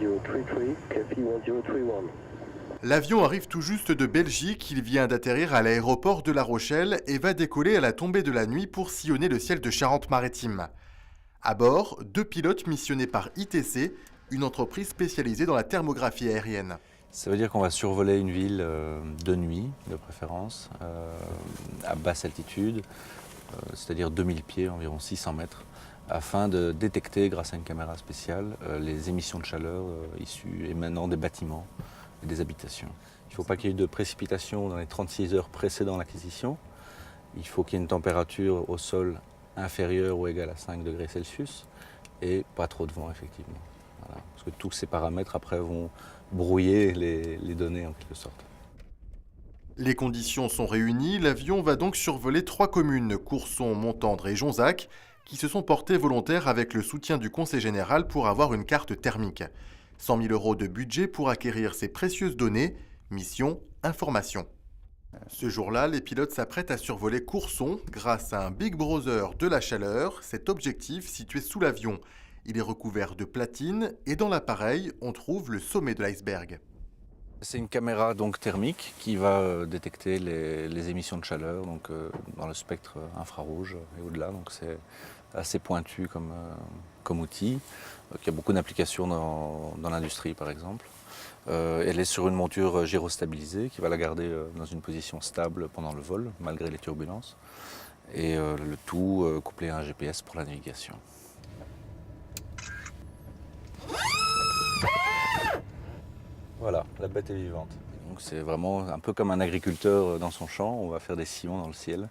1033, copy 1031. L'avion arrive tout juste de Belgique, il vient d'atterrir à l'aéroport de La Rochelle et va décoller à la tombée de la nuit pour sillonner le ciel de Charente-Maritime. À bord, 2 pilotes missionnés par ITC, une entreprise spécialisée dans la thermographie aérienne. Ça veut dire qu'on va survoler une ville de nuit, de préférence, à basse altitude, c'est-à-dire 2000 pieds, environ 600 mètres, afin de détecter, grâce à une caméra spéciale, les émissions de chaleur issues émanant des bâtiments et des habitations. Il ne faut pas qu'il y ait de précipitations dans les 36 heures précédant l'acquisition. Il faut qu'il y ait une température au sol inférieure ou égale à 5 degrés Celsius et pas trop de vent, effectivement. Voilà. Parce que tous ces paramètres, après, vont brouiller les données, en quelque sorte. Les conditions sont réunies, l'avion va donc survoler 3 communes, Courson, Montendre et Jonzac, qui se sont portées volontaires avec le soutien du Conseil général pour avoir une carte thermique. 100 000 € de budget pour acquérir ces précieuses données, mission, information. Ce jour-là, les pilotes s'apprêtent à survoler Courson grâce à un Big Brother de la chaleur, cet objectif situé sous l'avion. Il est recouvert de platine et dans l'appareil, on trouve le sommet de l'iceberg. C'est une caméra donc thermique qui va détecter les émissions de chaleur donc, dans le spectre infrarouge et au-delà. Donc c'est assez pointu comme outil, qui a beaucoup d'applications dans l'industrie par exemple. Elle est sur une monture gyrostabilisée qui va la garder dans une position stable pendant le vol, malgré les turbulences. Et le tout couplé à un GPS pour la navigation. Voilà, la bête est vivante. Donc c'est vraiment un peu comme un agriculteur dans son champ. On va faire des sillons dans le ciel,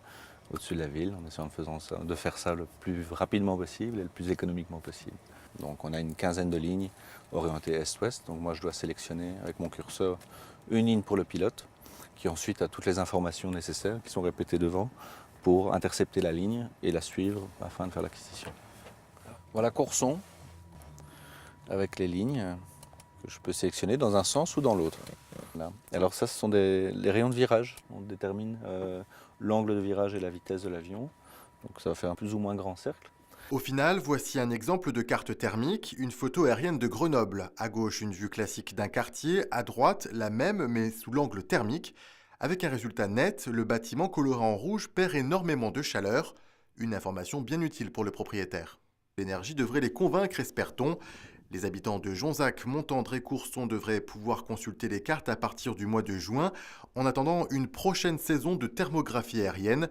au-dessus de la ville, en essayant de faire ça le plus rapidement possible et le plus économiquement possible. Donc on a une quinzaine de lignes orientées est-ouest. Donc moi je dois sélectionner avec mon curseur une ligne pour le pilote, qui ensuite a toutes les informations nécessaires qui sont répétées devant pour intercepter la ligne et la suivre afin de faire l'acquisition. Voilà Courson, avec les lignes que je peux sélectionner dans un sens ou dans l'autre. Là. Alors ça, ce sont les rayons de virage. On détermine l'angle de virage et la vitesse de l'avion. Donc ça va faire un plus ou moins grand cercle. Au final, voici un exemple de carte thermique, une photo aérienne de Grenoble. À gauche, une vue classique d'un quartier, à droite, la même mais sous l'angle thermique. Avec un résultat net, le bâtiment coloré en rouge perd énormément de chaleur, une information bien utile pour le propriétaire. L'énergie devrait les convaincre, espère-t-on. Les habitants de Jonzac, Montendre et Courson devraient pouvoir consulter les cartes à partir du mois de juin, en attendant une prochaine saison de thermographie aérienne